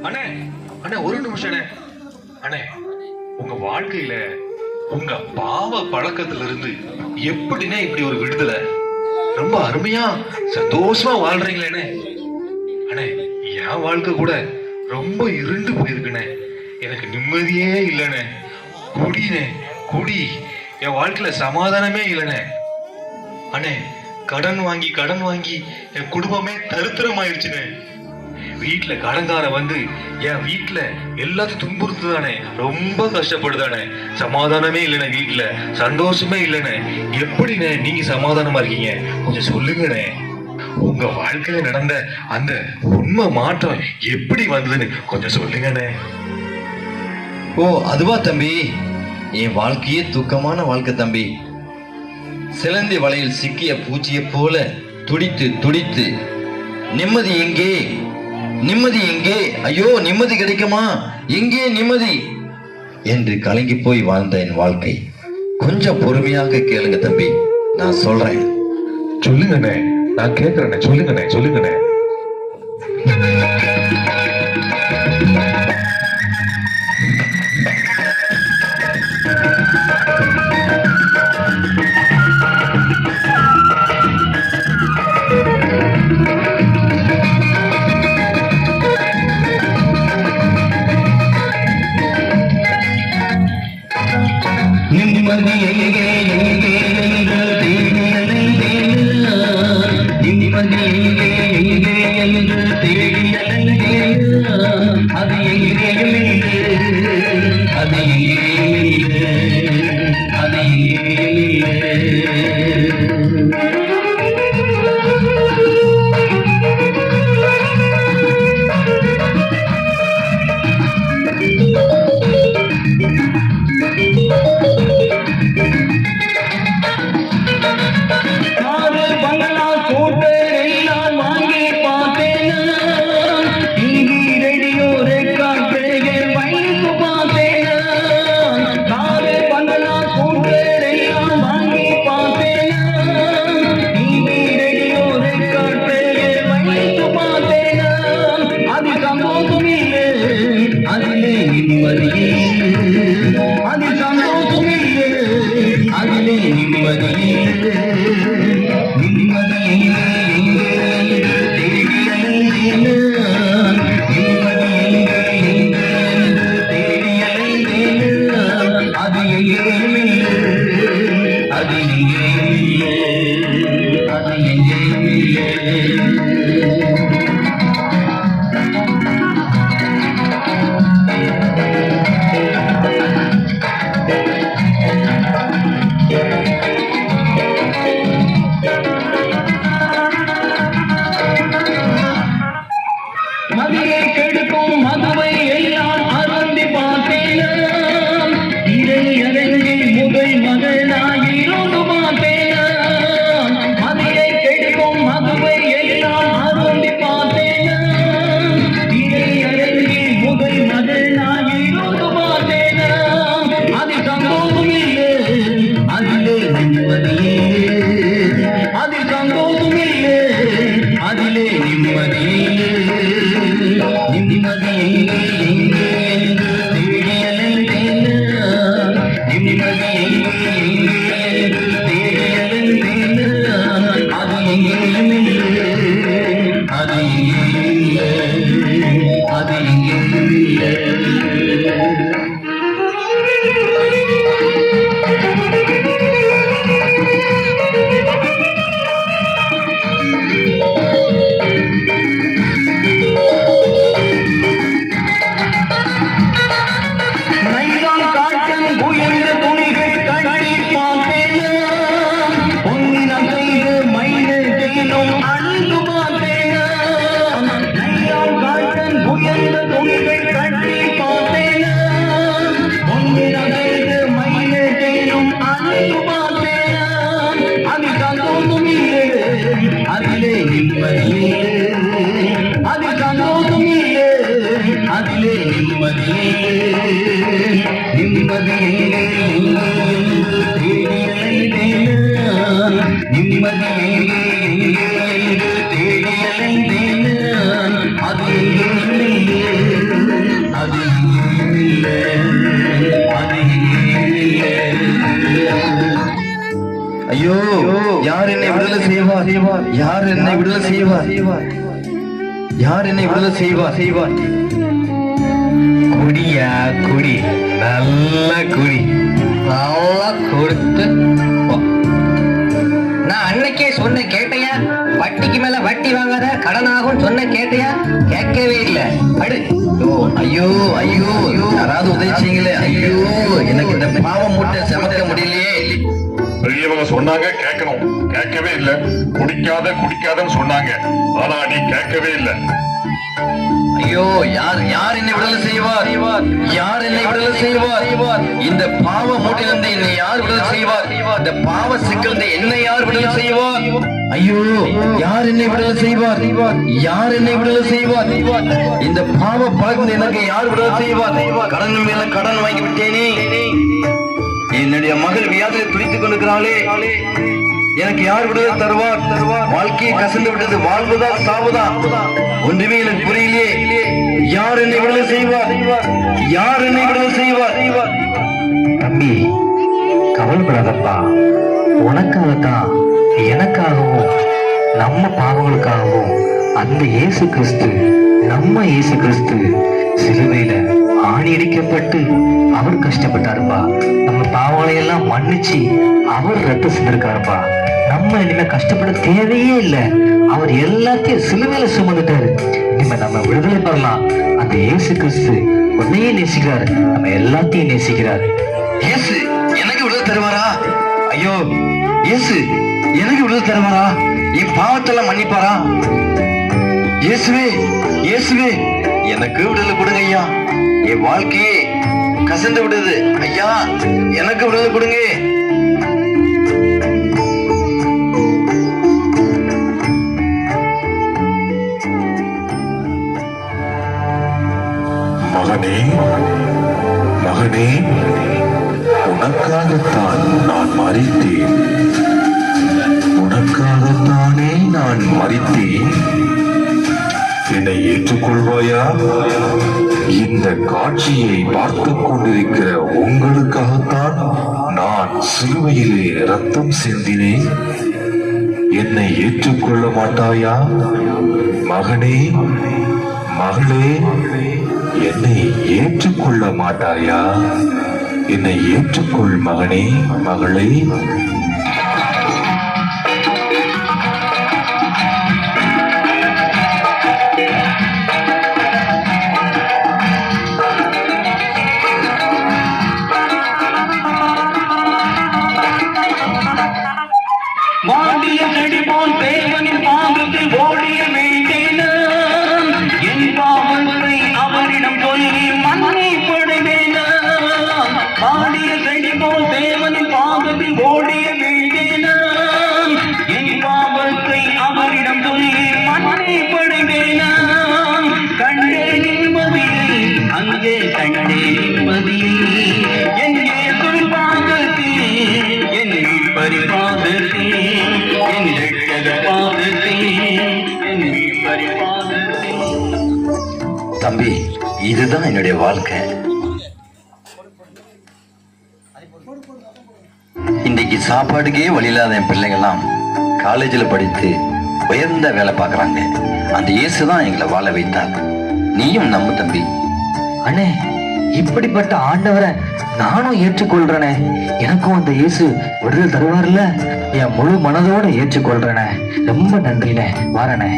அண்ணே அண்ணே ஒரு நிமிஷம் அண்ணே, உங்க வாழ்க்கையில உங்க பாவ பழக்கத்துல இருந்து எப்படின்னா இப்படி ஒரு விடுதலை? ரொம்ப அருமையா சந்தோஷமா வாழ்றீங்களே அண்ணே. என் வாழ்க்கை கூட ரொம்ப இருண்டு போயிருக்குண்ணே. எனக்கு நிம்மதியே இல்லைண்ணே. குடினே குடி, என் வாழ்க்கையில சமாதானமே இல்லைண்ணே. அண்ணே, கடன் வாங்கி என் குடும்பமே தரித்திரமாயிருச்சுண்ணே. வீட்டுல கடன்கார வந்து என் வீட்டுல எல்லாத்தையும் துன்புறுத்துதானே, ரொம்ப கஷ்டப்படுதானே. சமாதானமே இல்லைண்ணே, வீட்டுல சந்தோஷமே இல்லைண்ணே. எப்படிண்ணே நீங்க சமாதானமா இருக்கீங்க? கொஞ்சம் சொல்லுங்கண்ணே. உங்க வாழ்க்கையில நடந்த அந்த உண்மை மாற்றம் எப்படி வந்ததுன்னு கொஞ்சம் சொல்லுங்கண்ணே. ஓ, அதுவா தம்பி? என் வாழ்க்கையே துக்கமான வாழ்க்கை தம்பி. சிலந்தி வலையில் சிக்கிய பூச்சியை போல துடித்து துடித்து நிம்மதி எங்கே, நிம்மதி எங்கே, ஐயோ நிம்மதி கிடைக்குமா, எங்கே நிம்மதி என்று கலங்கி போய் வாழ்ந்த என் வாழ்க்கை. கொஞ்சம் பொறுமையாக கேளுங்க தம்பி, நான் சொல்றேன். சொல்லுங்கண்ணே, நான் கேட்கிறேண்ணே. சொல்லுங்கண்ணே. நிம்மதி எங்கே எங்கே என்று தேடி அலைந்தேன். நிம்மதி எங்கே எங்கே என்று தேடி அலைந்தேன். அது எங்கேயும் இல்லை, அது எங்கேயும் இல்லை, அது எங்கேயும் இல்லை. நிம்மதி யார் என்னை விடுதலை செய்வார்? யார் என்னை விடுதலை செய்வார்? யார் என்னை விடுதலை செய்வார்? குடியா குடி, நல்லா குடி, நல்லா கொடுத்து போ. நான் அன்னைக்கே சொன்ன கேட்டையா? வட்டிக்கு மேல வட்டி வாங்காத, கடன் ஆகும் சொன்ன கேட்டையா? கேட்கவே இல்லை. அடு. ஐயோ ஐயோ ஐயோ, யாராவது உதவி செய்யுங்களே. ஐயோ, எனக்கு இந்த பாவம் மூட்டை சமக்க முடியலையே. பெரியவங்க சொன்னாங்க கேட்கணும், கேட்கவே இல்ல. குடிக்காதன்னு சொன்னாங்க, ஆனா நீ கேட்கவே இல்ல. ஐயோ, யார் என்னை விடுதலை செய்வார்? யார் என்னை விடுதலை செய்வார்? இந்த பாவ மூட்டிலிருந்து என்னை யார் விடுதலை செய்வார்? இந்த பாவ சிக்கலிருந்து என்னை யார் விடுதலை செய்வார்? ஐயோ, யார் என்னை விடுதலை செய்வார்? யார் என்னை விடுதலை செய்வார்? இந்த பாவ பழக்கம் எனக்கு யார் விடுதலை செய்வார்? கடன் மேல கடன் வாங்கி விட்டேனே. என்னுடைய மகள் வியாதியில் துடித்துக் கொண்டிருக்கிறாளே. எனக்கு யார் விடுதலை தருவார்? வாழ்க்கையை கசந்து விட்டது. வாழ்வுதா சாவுதா ஒன்றுமே எனக்கு புரியலையே. யார் என்னை விடுதலை செய்வார்? யார் என்னை விடுதலை செய்வார்? தம்பி, கவலைப்படாதப்பா. உனக்காகத்தான், எனக்காகவும், நம்ம பாவங்களுக்காகவும் அந்த இயேசு கிறிஸ்து, நம்ம இயேசு கிறிஸ்து சிலுவையில ஆணி அடிக்கப்பட்டு அவர் கஷ்டப்பட்டாருப்பா. நம்ம பாவங்களை எல்லாம் மன்னிச்சு அவர் ரத்தம் சிந்திருக்காருப்பா. நம்ம இனிமே கஷ்டப்பட தேவையே இல்லை. அவர் எல்லாத்தையும் சிலுவையில சுமந்துட்டாரு. இனிமே நம்ம விடுதலை பெறலாம். அந்த இயேசு கிறிஸ்து உன்னையே நேசிக்கிறாரு, நம்ம எல்லாத்தையும் நேசிக்கிறாரு. இயேசு எனக்கு விடுதலை தருவாரா? ஐயோ, இயேசு எனக்கு விடுதலை தருவாரா? என் பாவத்தெல்லாம் மன்னிப்பாரா? இயேசுவே, இயேசுவே, எனக்கு விடுதலை கொடுங்க ஐயா. என் வாழ்க்கையே கசந்து விடுது ஐயா, எனக்கு விடுதலை கொடுங்க. மகனே, மகனே, உனக்காகத்தான் நான் மரித்தேன். உனக்காகத்தானே நான் மரித்தேன். என்னை ஏற்றுக்கொள்வாயா? இந்த காட்சியை பார்த்து கொண்டிருக்கிற உங்களுக்காகத்தான் நான் சிலுவையிலே ரத்தம் சிந்தினேன். என்னை ஏற்றுக்கொள்ள மாட்டாயா? மகனே, மகளே, என்னை ஏற்றுக்கொள்ள மாட்டாயா? என்னை ஏற்றுக்கொள் மகனே, மகளே. வாடிய செடி போல் தேவனின் பாதத்தில் ஓடிய மீட்டேன். என் பாவங்களை அவரிடம் சொல்லி மன்னிப்படுவேன். வாடிய செடி போல் தேவனின் பாதத்தில் ஓடிய மீட்டேன். என் பாவத்தை அவரிடம் சொல்லி மன்னிப்படுவேன். கண்டே நிம்மதியை, அங்கே கண்டே நிம்மதியை. என் இயேசுவின் பாதத்தில், என் பரிபாதத்தில், என் இரட்சகர் பாதத்தில், என் பரிபாதத்தில். தம்பி, இதுதான் என்னுடைய வாழ்க்கை. இன்னைக்கு சாப்பாடுக்கே வழி இல்லாத என் பிள்ளைங்கள்லாம் காலேஜில் படித்து உயர்ந்த வேலை பார்க்குறாங்க. அந்த இயேசு தான் எங்களை வாழ வைத்தார். நீயும் நம்பு தம்பி. அண்ணே, இப்படிப்பட்ட ஆண்டவரை நானும் ஏற்றுக்கொள்றேனே. எனக்கும் அந்த இயேசு விடுதலை தருவார்ல, என் முழு மனதோட ஏற்றுக்கொள்றேனே. ரொம்ப நன்றிண்ணே, வாரனே.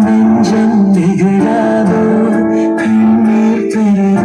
நெஞ்சம் நெகிழாதோ, கண்ணீர் பெருக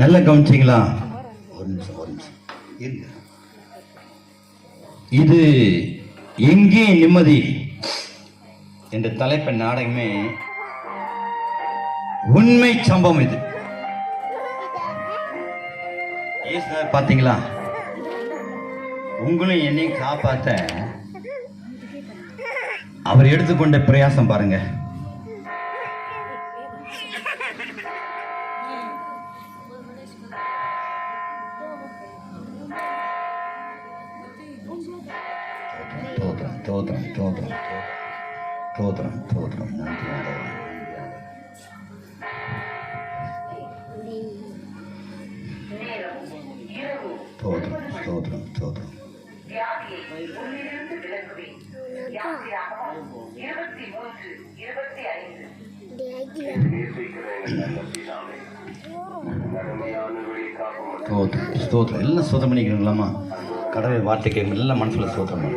நல்லா கவனிச்சிங்களா? ஒரு நிமிஷம் இருங்க. இது எங்கே நிம்மதி என்ற தலைப்பு நாடகமே உண்மை சம்பவம். இது சார் பாத்தீங்களா? உங்களையும் என்னையும் காப்பாத்த அவர் எடுத்துக்கொண்ட பிரயாசம் பாருங்க. தோத்திரம் நன்றி ஆண்டவரே. தோத்திரம் எல்லாம் சோதனை பண்ணிக்கிறீங்களாமா? கடவுள் வார்த்தைக்கு எல்லாம் மனசுல சோதனை